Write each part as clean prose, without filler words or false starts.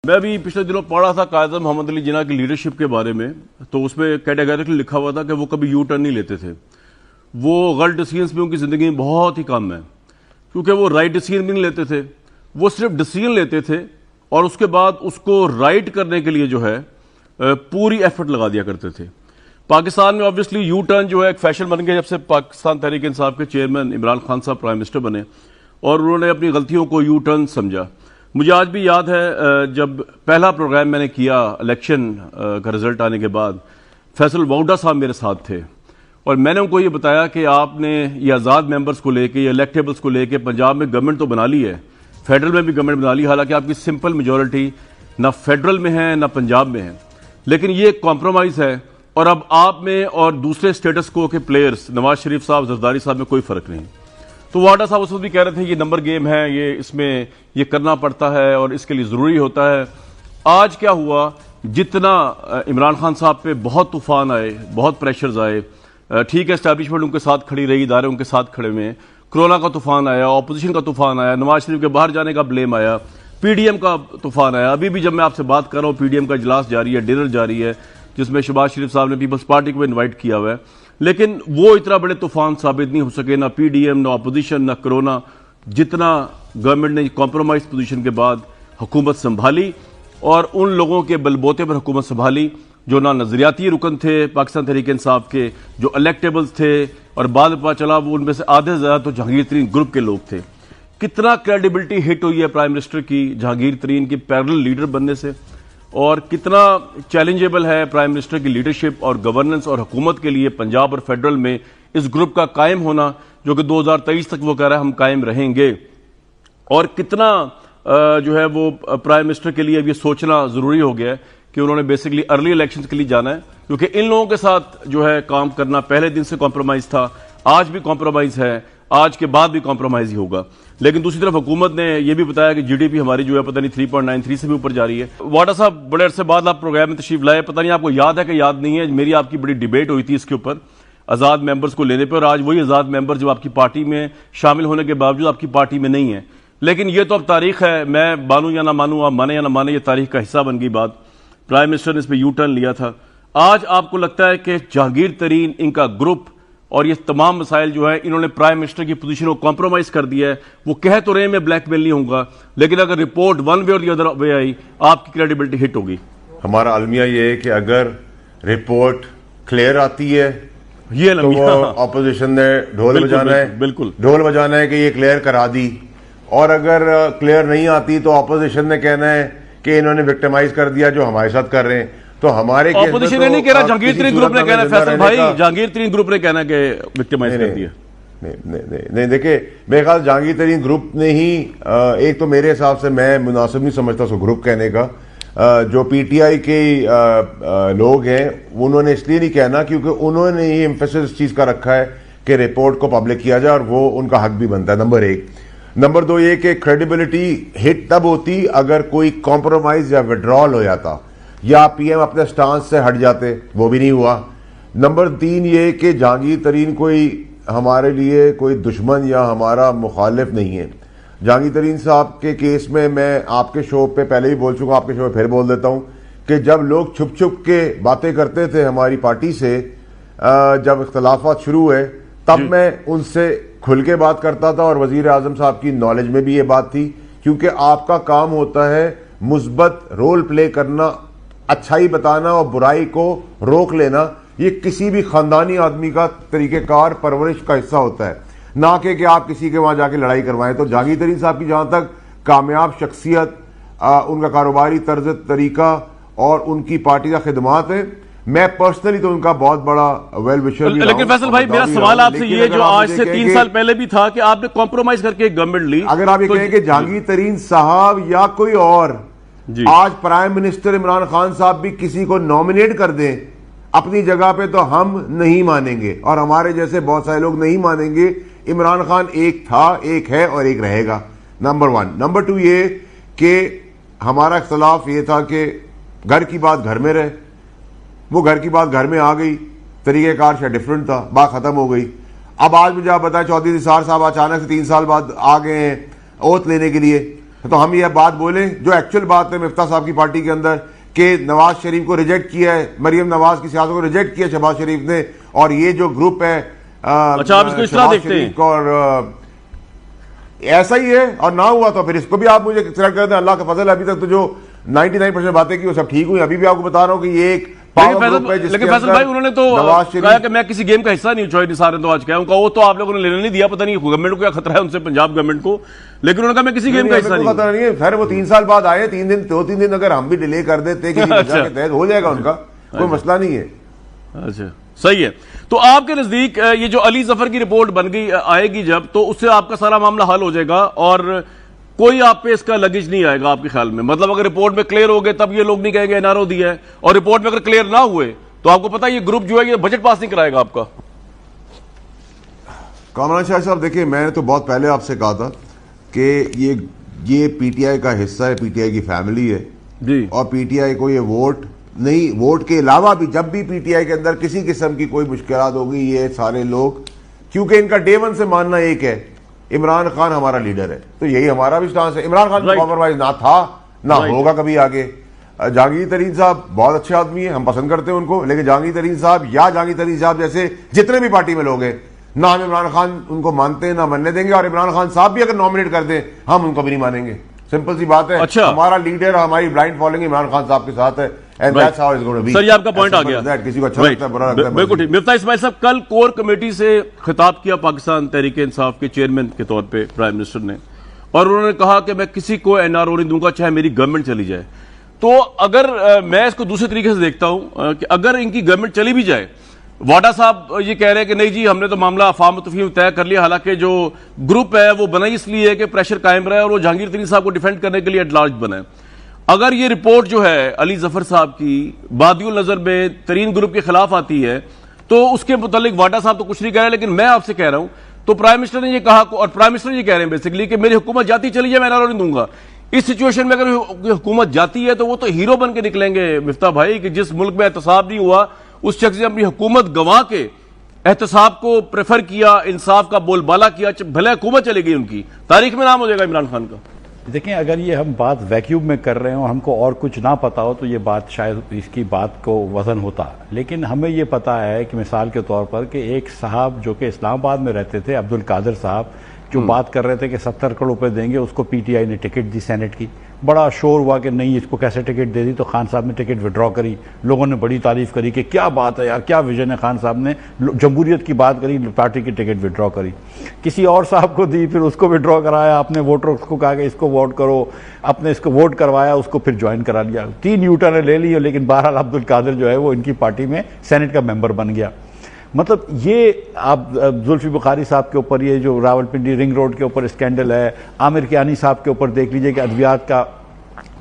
मैं अभी पिछले दिनों पढ़ रहा था कायद मोहम्मद अली जिन्ना की लीडरशिप के बारे में, तो उसमें कैटेगरिकली लिखा हुआ था कि वो कभी यू टर्न नहीं लेते थे। वो गलत डिसीजंस भी उनकी ज़िंदगी में बहुत ही कम है, क्योंकि वो राइट डिसीजन भी नहीं लेते थे। वो सिर्फ डिसीजन लेते थे और उसके बाद उसको राइट करने के लिए जो है पूरी एफर्ट लगा दिया करते थे। पाकिस्तान में ऑब्वियसली यू टर्न जो है एक फैशन बन गया जब से पाकिस्तान तहरीक इंसाफ के चेयरमैन इमरान खान साहब प्राइम मिनिस्टर बने और उन्होंने अपनी गलतियों को यू टर्न समझा। मुझे आज भी याद है जब पहला प्रोग्राम मैंने किया इलेक्शन का रिजल्ट आने के बाद, फैसल वाउडा साहब मेरे साथ थे और मैंने उनको ये बताया कि आपने ये आज़ाद मेंबर्स को लेके, ये इलेक्टेबल्स को लेके पंजाब में गवर्नमेंट तो बना ली है, फेडरल में भी गवर्नमेंट बना ली, हालांकि आपकी सिंपल मेजॉरिटी ना फेडरल में है ना पंजाब में है, लेकिन ये एक कॉम्प्रोमाइज़ है और अब आप में और दूसरे स्टेटस को के प्लेयर्स नवाज शरीफ साहब, जरदारी साहब में कोई फ़र्क नहीं। तो वाडा साहब उस वक्त भी कह रहे थे ये नंबर गेम है, ये इसमें ये करना पड़ता है और इसके लिए ज़रूरी होता है। आज क्या हुआ, जितना इमरान खान साहब पे बहुत तूफान आए, बहुत प्रेशर्स आए, ठीक है एस्टैब्लिशमेंट उनके साथ खड़ी रही, इदारे उनके साथ खड़े हुए, कोरोना का तूफान आया, ऑपोजिशन का तूफान आया, नवाज शरीफ के बाहर जाने का ब्लेम आया, पीडीएम का तूफान आया। अभी भी जब मैं आपसे बात कर रहा हूँ पीडीएम का इजलास जारी है, डिनर जारी है, जिसमें शहबाज शरीफ साहब ने पीपल्स पार्टी को इन्वाइट किया हुआ है, लेकिन वो इतना बड़े तूफान साबित नहीं हो सके, ना पीडीएम, ना अपोजिशन, ना कोरोना, जितना गवर्नमेंट ने कॉम्प्रोमाइज पोजीशन के बाद हुकूमत संभाली और उन लोगों के बलबोते पर हुकूमत संभाली जो ना नजरियाती रुकन थे पाकिस्तान तहरीक इंसाफ के, जो इलेक्टेबल्स थे और बाद में पता चला वो उनमें से आधे से ज्यादा तो जहांगीर तरीन ग्रुप के लोग थे। कितना क्रेडिबिलिटी हिट हुई है प्राइम मिनिस्टर की जहांगीर तरीन की पैरेलल लीडर बनने से, और कितना चैलेंजेबल है प्राइम मिनिस्टर की लीडरशिप और गवर्नेंस और हुकूमत के लिए पंजाब और फेडरल में इस ग्रुप का कायम होना, जो कि 2023 तक वो कह रहा है हम कायम रहेंगे। और कितना जो है वो प्राइम मिनिस्टर के लिए ये सोचना जरूरी हो गया है कि उन्होंने बेसिकली अर्ली इलेक्शंस के लिए जाना है, क्योंकि इन लोगों के साथ जो है काम करना पहले दिन से कॉम्प्रोमाइज था, आज भी कॉम्प्रोमाइज है, आज के बाद भी कॉम्प्रोमाइज ही होगा। लेकिन दूसरी तरफ हुकूमत ने यह भी बताया कि जीडीपी हमारी जो है पता नहीं 3.93 से भी ऊपर जा रही है। वाडा साहब बड़े अरसे बाद आप प्रोग्राम में तशरीफ लाए, पता नहीं आपको याद है कि याद नहीं है, मेरी आपकी बड़ी डिबेट हुई थी इसके ऊपर आजाद मेंबर्स को लेने पर, और आज वही आजाद मेंबर जो आपकी पार्टी में शामिल होने के बावजूद आपकी पार्टी में नहीं है। लेकिन यह तो अब तारीख है, मैं मानूं या ना मानूं, आप माने या ना माने, यह तारीख का हिस्सा बन गई बात। प्राइम मिनिस्टर ने इस पर यू टर्न लिया था। आज आपको लगता है कि जहांगीर तरीन, इनका ग्रुप और ये तमाम मसाइल जो है, इन्होंने प्राइम मिनिस्टर की पोजीशन को कॉम्प्रोमाइज कर दिया है? वो कह तो रहे मैं ब्लैकमेल नहीं होऊंगा, लेकिन अगर रिपोर्ट वन वे और दी अदर वे आई, आपकी क्रेडिबिलिटी हिट होगी। हमारा अलमिया ये है कि अगर रिपोर्ट क्लियर आती है ये तो ऑपोजिशन ने ढोल बजाना है, बिल्कुल ढोल बजाना है कि ये क्लियर करा दी, और अगर क्लियर नहीं आती तो ऑपोजिशन ने कहना है कि इन्होंने विक्टिमाइज कर दिया जो हमारे साथ कर रहे हैं। तो हमारे ऑपोजिशन ने नहीं कह रहा, जहांगीर तरीन ग्रुप ने कहना, फैसल भाई जहांगीर तरीन ग्रुप ने कहना कि विक्टिमाइज कर दिया। नहीं, देखिए मेरे ख्याल जहांगीर तरीन ग्रुप ने ही, एक तो मेरे हिसाब से मैं मुनासिब नहीं समझता उसको ग्रुप कहने का। जो पीटीआई के लोग हैं उन्होंने इसलिए नहीं कहना क्योंकि उन्होंने ही एम्फेसिस इस चीज का रखा है कि रिपोर्ट को पब्लिक किया जाए, और वो उनका हक भी बनता है, नंबर एक। नंबर दो ये कि क्रेडिबिलिटी हिट तब होती अगर कोई कॉम्प्रोमाइज या विड्रॉल हो जाता या पीएम अपने स्टांस से हट जाते, वो भी नहीं हुआ। नंबर तीन ये कि जहांगीर तरीन कोई हमारे लिए कोई दुश्मन या हमारा मुखालिफ नहीं है। जहांगीर तरीन साहब के केस में मैं आपके शो पे पहले ही बोल चुका, आपके शो पे फिर बोल देता हूं कि जब लोग छुप छुप के बातें करते थे हमारी पार्टी से, जब इख्तलाफात शुरू हुए, तब मैं उनसे खुल के बात करता था, और वजीर आजम साहब की नॉलेज में भी ये बात थी, क्योंकि आपका काम होता है मुस्बत रोल प्ले करना, अच्छाई बताना और बुराई को रोक लेना। ये किसी भी खानदानी आदमी का तरीकेकार परवरिश का हिस्सा होता है, ना कि आप किसी के वहां जाके लड़ाई करवाएं। तो जहांगीर तरीन साहब की जहां तक कामयाब शख्सियत, उनका कारोबारी तर्ज तरीका और उनकी पार्टी का खिदमात है, मैं पर्सनली तो उनका बहुत बड़ा वेल विशर भी। लेकिन फैसल भाई मेरा सवाल आपसे ये, जो आज से 3 साल पहले भी था कि आपने कॉम्प्रोमाइज करके गवर्नमेंट ली, अगर आप ये कहें कि जहांगीर तरीन साहब या कोई और आज प्राइम मिनिस्टर इमरान खान साहब भी किसी को नॉमिनेट कर दें अपनी जगह पे, तो हम नहीं मानेंगे, और हमारे जैसे बहुत सारे लोग नहीं मानेंगे। इमरान खान एक था, एक है और एक रहेगा, नंबर वन। नंबर टू ये कि हमारा इख्तलाफ ये था कि घर की बात घर में रहे, वो घर की बात घर में आ गई, तरीक़ेकार शायद डिफरेंट था, बात खत्म हो गई। अब आज मुझे आप बताएं, चौधरी निसार साहब अचानक से 3 साल बाद आ गए हैं ओथ लेने के लिए, तो हम ये बात बोलें जो एक्चुअल बात है मिफ्ता साहब की पार्टी के अंदर कि नवाज शरीफ को रिजेक्ट किया है, मरियम नवाज की सियासत को रिजेक्ट किया शहबाज शरीफ ने, और ये जो ग्रुप है अच्छा, आप इसको इस्लाह देखते हैं और ऐसा ही है, और ना हुआ तो फिर इसको भी आप मुझे सिलेक्ट कर दें। अल्लाह का फजल, अभी तक तो जो 99% बातें की वो सब ठीक हुई। अभी भी आपको बता रहा हूं कि ये एक लेकिन फैसल भाई उन्होंने तो कहा कि मैं किसी गेम का हिस्सा नहीं हूं, निसार तो आज कहा उनका वो तो आप लोगों ने लेने नहीं दिया, पता नहीं गवर्नमेंट को क्या खतरा है उनसे, पंजाब गवर्नमेंट को, लेकिन उन्होंने कहा मैं किसी गेम का हिस्सा नहीं, खतरा नहीं है। खैर वो 3 साल बाद आए, 2-3 दिन अगर हम भी डिले कर देते किसी वजह के तहत हो जाएगा उनका, कोई मसला नहीं है। अच्छा सही है। तो आपके नजदीक ये जो अली जफर की रिपोर्ट बन गई आएगी जब, तो उससे आपका सारा मामला हल हो जाएगा और कोई आप पे इसका लगेज नहीं आएगा आपके ख्याल में? मतलब अगर रिपोर्ट में क्लियर हो गए तब ये लोग नहीं कहेंगे एनआरओ दिया है, और रिपोर्ट में अगर क्लियर ना हुए तो आपको पता है ये ग्रुप जो है ये बजट पास नहीं कराएगा आपका। कामरान शाह साहब देखिए, मैंने तो बहुत पहले आपसे कहा था कि ये पीटीआई का हिस्सा है, पीटीआई की फैमिली है जी, और पीटीआई को ये वोट नहीं, वोट के अलावा भी जब भी पीटीआई के अंदर किसी किस्म की कोई मुश्किलात होगी, ये सारे लोग, क्योंकि इनका डे वन से मानना एक है इमरान खान हमारा लीडर है, तो यही हमारा भी स्टांस है। इमरान खान कॉम्प्रोमाइज ना था ना होगा कभी आगे। जहांगीर तरीन साहब बहुत अच्छे आदमी है, हम पसंद करते हैं उनको, लेकिन जहांगीर तरीन साहब या जहांगीर तरीन साहब जैसे जितने भी पार्टी में लोग हैं, ना हम इमरान खान उनको मानते हैं ना मानने देंगे, और इमरान खान साहब भी अगर नॉमिनेट कर दें हम उनको भी नहीं मानेंगे। सिंपल सी बात है। अच्छा, हमारा लीडर, हमारी ब्लाइंड फॉलोइंग इमरान खान साहब के साथ है। सर ये आपका पॉइंट आ गया, किसी को अच्छा लगता है, बुरा लगता है, बिल्कुल ठीक। मिफ्ता इस्माइल साहब, कल कोर कमेटी से खिताब किया पाकिस्तान तहरीक इंसाफ के चेयरमैन के तौर पे प्राइम मिनिस्टर ने, और उन्होंने कहा कि मैं किसी को एनआरओ नहीं दूंगा चाहे मेरी गवर्नमेंट चली जाए। तो अगर मैं इसको दूसरे तरीके से देखता हूं कि अगर इनकी गवर्नमेंट चली भी जाए, वाडा साहब ये कह रहे हैं कि नहीं जी हमने तो मामला अफाम तफहीम तय कर लिया, हालांकि जो ग्रुप है वो बना इसलिए है कि प्रेशर कायम रहे और वो जहांगीर तरीन साहब को डिफेंड करने के लिए एट लार्ज बना है। अगर ये रिपोर्ट जो है अली जफर साहब की बादियुल नजर में तरीन ग्रुप के खिलाफ आती है तो उसके मुतालिक वाडा साहब तो कुछ नहीं कह रहे, लेकिन मैं आपसे कह रहा हूं, तो प्राइम मिनिस्टर ने ये कहा, और प्राइम मिनिस्टर ये कह रहे हैं बेसिकली कि मेरी हुकूमत जाती चली जाए मैं एनआरओ नहीं दूंगा। इस सिचुएशन में अगर हुकूमत जाती है तो वो तो हीरो बन के निकलेंगे मिफ्ता भाई, कि जिस मुल्क में एहतसाब नहीं हुआ उस शख्स ने अपनी हुकूमत गंवा के एहतसाब को प्रेफर किया, इंसाफ का बोलबाला किया, भले हुकूमत चली गई उनकी, तारीख में नाम हो जाएगा इमरान खान का। देखें, अगर ये हम बात वैक्यूम में कर रहे हो, हमको और कुछ ना पता हो तो ये बात शायद इसकी बात को वजन होता, लेकिन हमें ये पता है कि मिसाल के तौर पर कि एक साहब जो कि इस्लामाबाद में रहते थे, अब्दुल कादिर साहब, जो बात कर रहे थे कि 70 करोड़ रुपए देंगे, उसको पीटीआई ने टिकट दी सेनेट की, बड़ा शोर हुआ कि नहीं इसको कैसे टिकट दे दी, तो खान साहब ने टिकट विड्रॉ करी, लोगों ने बड़ी तारीफ करी कि क्या बात है यार, क्या विजन है, खान साहब ने जमहूरियत की बात करी, पार्टी की टिकट विड्रॉ करी। किसी और साहब को दी, फिर उसको विड्रॉ कराया, अपने वोटरों को कहा कि इसको वोट करो, अपने इसको वोट करवाया, उसको फिर ज्वाइन करा लिया, 3 यूटर्न ले ली, लेकिन बहरहाल अब्दुल कादिर जो है वो इनकी पार्टी में सेनेट का मेंबर बन गया। मतलब ये आप जुल्फी बुखारी साहब के ऊपर, ये जो रावलपिंडी रिंग रोड के ऊपर स्कैंडल है, आमिर कियानी साहब के ऊपर देख लीजिए कि अद्वियात का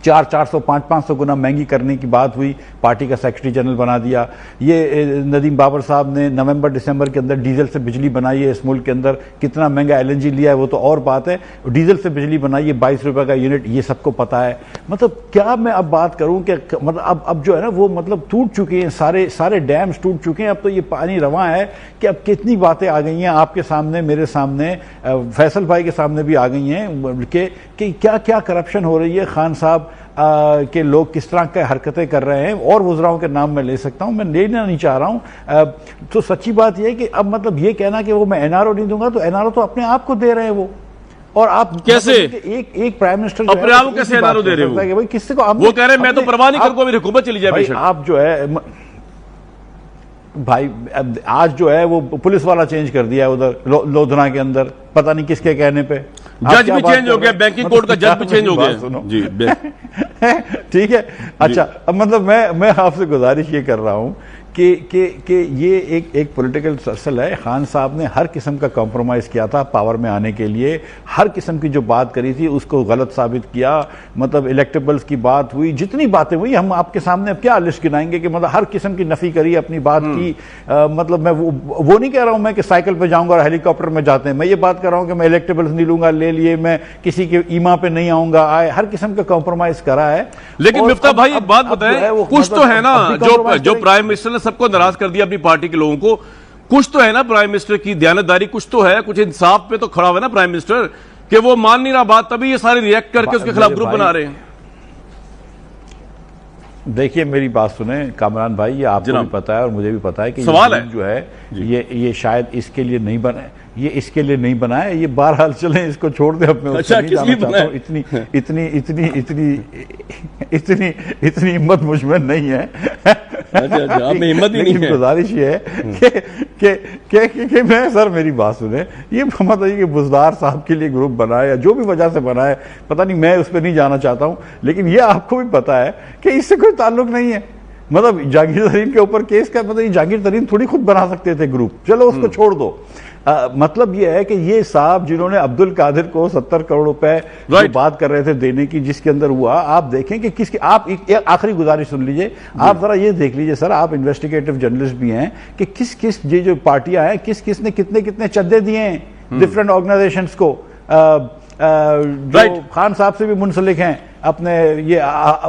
400, 500 गुना महंगी करने की बात हुई, पार्टी का सेक्रेटरी जनरल बना दिया। ये नदीम बाबर साहब ने नवंबर दिसंबर के अंदर डीजल से बिजली बनाई है, इस मुल्क के अंदर कितना महंगा एलएनजी लिया है वो तो और बात है, डीजल से बिजली बनाई है 22 रुपए का यूनिट, ये सबको पता है। मतलब क्या मैं अब बात करूं कि मतलब अब जो है ना वो मतलब टूट चुके हैं, सारे डैम्स टूट चुके हैं, अब तो ये पानी रवा है कि अब कितनी बातें आ गई हैं आपके सामने, मेरे सामने, फैसल भाई के सामने भी आ गई हैं कि क्या क्या करप्शन हो रही है, खान साहब के लोग किस तरह की हरकतें कर रहे हैं, और वुज़राओं के नाम मैं ले सकता हूं, मैं लेना नहीं चाह रहा हूं। तो सच्ची बात यह है कि अब मतलब ये कहना कि वो मैं एनआरओ नहीं दूंगा, तो एनआरओ तो अपने आप को दे रहे हैं वो, और आप कैसे एक प्राइम मिनिस्टर अपने आप को कैसे एनआरओ दे रहे हो? भाई किससे को वो कह रहे हैं मैं तो परवाह नहीं करूंगा, मेरी हुकूमत चली जाए। आप जो है भाई आज जो है वो पुलिस वाला चेंज कर दिया है उधर लोधना के अंदर, पता नहीं किसके कहने पे, जज भी चेंज हो गया, बैंकिंग कोर्ट का जज भी चेंज हो गया जी। ठीक है, अच्छा अब मतलब मैं आपसे गुजारिश ये कर रहा हूं कि ये एक पॉलिटिकल सर्कल है। खान साहब ने हर किस्म का कॉम्प्रोमाइज किया था पावर में आने के लिए, हर किस्म की जो बात करी थी उसको गलत साबित किया, मतलब इलेक्टेबल्स की बात हुई, जितनी बातें हुई हम आपके सामने अब क्या लिस्ट गिनाएंगे कि मतलब हर किस्म की नफी करी, अपनी बात की। मतलब मैं वो नहीं कह रहा हूं मैं कि साइकिल पे जाऊंगा और हेलीकॉप्टर में जाते हैं, मैं ये बात कर रहा हूं कि मैं इलेक्टेबल्स नहीं लूंगा, ले लिए, मैं किसी के ईमा पे नहीं आऊंगा, हर किस्म का कॉम्प्रोमाइज करा है। लेकिन मिफ्ता भाई एक बात बताएं, कुछ तो है ना जो प्राइम मिनिस्टर ने सबको नाराज कर दिया अपनी पार्टी के लोगों को, कुछ तो है ना प्राइम मिनिस्टर की दयानतदारी, कुछ तो है, कुछ इंसाफ पे तो खड़ा हुआ है ना प्राइम मिनिस्टर, कि वो मान नहीं रहा बात, तभी ये सारे रिएक्ट करके उसके खिलाफ ग्रुप बना रहे हैं। देखिए मेरी बात सुने कामरान भाई, ये आपको भी पता है और मुझे भी पता है कि सवाल ये जो है ये शायद इसके लिए नहीं बना, ये इसके लिए नहीं बना है। ये बहरहाल चलें, इसको छोड़ दे। अब मैं अच्छा, नहीं जाना चाहता हूं। इतनी इतनी इतनी इतनी इतनी इतनी हिम्मत मुझ में नहीं है। अच्छा, आप में हिम्मत ही नहीं है। गुजारिश ये है कि मैं, सर मेरी बात सुने, ये मतलब कि बुजदार साहब के लिए ग्रुप बना है या जो भी वजह से बना है, पता नहीं, मैं उस पर नहीं जाना चाहता हूं, लेकिन ये आपको भी पता है कि इससे कोई ताल्लुक नहीं है। मतलब जहांगीर तरीन के ऊपर केस का, मतलब जहांगीर तरीन थोड़ी खुद बना सकते थे ग्रुप, चलो उसको छोड़ दो। मतलब ये है कि ये साहब जिन्होंने अब्दुल कादिर को 70 करोड़ रुपए जो बात कर रहे थे देने की, जिसके अंदर हुआ, आप देखें कि किसकी, आप एक आखिरी गुजारिश सुन लीजिए, आप जरा ये देख लीजिए सर, आप इन्वेस्टिगेटिव जर्नलिस्ट भी हैं, कि किस किस ये जो पार्टियां हैं, किस किस ने कितने कितने चंदे दिए हैं डिफरेंट ऑर्गेनाइजेशंस को, जो खान साहब से भी मुंसलिक हैं अपने ये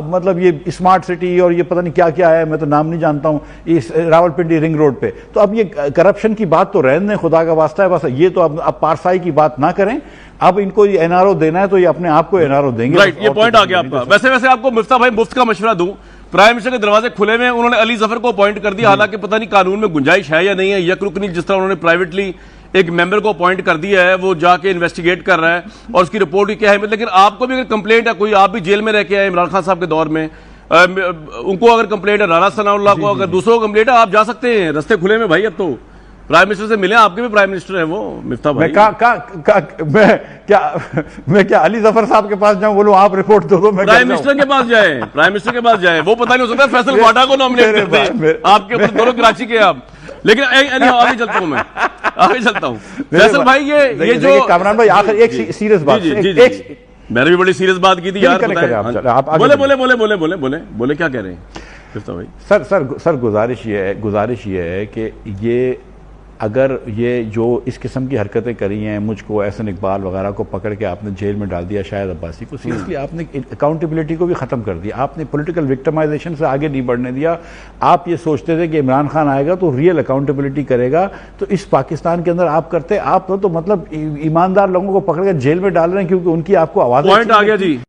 मतलब ये स्मार्ट सिटी और ये पता नहीं क्या क्या है, मैं तो नाम नहीं जानता हूं, इस रावलपिंडी रिंग रोड पे। तो अब ये करप्शन की बात तो रहने दें, खुदा का वास्ता है, बस ये तो अब पारसाई की बात ना करें। अब इनको ये एनआरओ देना है तो ये अपने आप को एनआरओ देंगे। राइट, ये पॉइंट आ गया आपका। वैसे आपको मुफ्ता भाई मुफ्त का मशवरा दूं, प्राइम मिनिस्टर के दरवाजे खुले में, उन्होंने अली जफर को अपॉइंट कर दिया, हालांकि पता नहीं कानून में गुंजाइश है या नहीं है। यकरुकनी जिस तरह उन्होंने प्राइवेटली एक मेंबर को अपॉइंट कर दिया है, वो जाके इन्वेस्टिगेट कर रहा है और उसकी रिपोर्ट भी क्या है। लेकिन आपको भी अगर कंप्लेंट है कोई, आप भी जेल में रह के आए इमरान खान साहब के दौर में, उनको अगर कंप्लेंट है, राना सनाउल्लाह को अगर दूसरों को कंप्लेंट है, आप जा सकते हैं, रास्ते खुले में भाई। अब तो प्राइम मिनिस्टर से मिले, आपके भी प्राइम मिनिस्टर है वो मिफ्ता भाई। मैं क्या अली जफर साहब के पास जाऊं, बोलूं आप रिपोर्ट दो, मैं प्राइम मिनिस्टर के पास जाए, प्राइम मिनिस्टर के पास जाए, वो पता नहीं हो सकता फैसल वाडा को नॉमिनेट करते हैं आपके ऊपर, दोनों कराची के आप। लेकिन आगे चलता हूं, मैं आगे चलता हूं। फैसल भाई ये जो कामरान भाई, आखिर एक सीरियस बात, मैंने भी बड़ी सीरियस बात की थी यार, बोले बोले बोले बोले बोले बोले बोले क्या कह रहे हैं भाई? सर गुजारिश ये है कि ये अगर ये जो इस किस्म की हरकतें करी हैं, मुझको एहसन इकबाल वगैरह को पकड़ के आपने जेल में डाल दिया, शाहिद अब्बासी को, सीरियसली आपने अकाउंटेबिलिटी को भी ख़त्म कर दिया, आपने पॉलिटिकल विक्टिमाइजेशन से आगे नहीं बढ़ने दिया। आप ये सोचते थे कि इमरान खान आएगा तो रियल अकाउंटेबिलिटी करेगा, तो इस पाकिस्तान के अंदर आप करते, आप तो मतलब ईमानदार लोगों को पकड़ कर जेल में डाल रहे हैं क्योंकि उनकी आपको आवाज़। पॉइंट आ गया जी।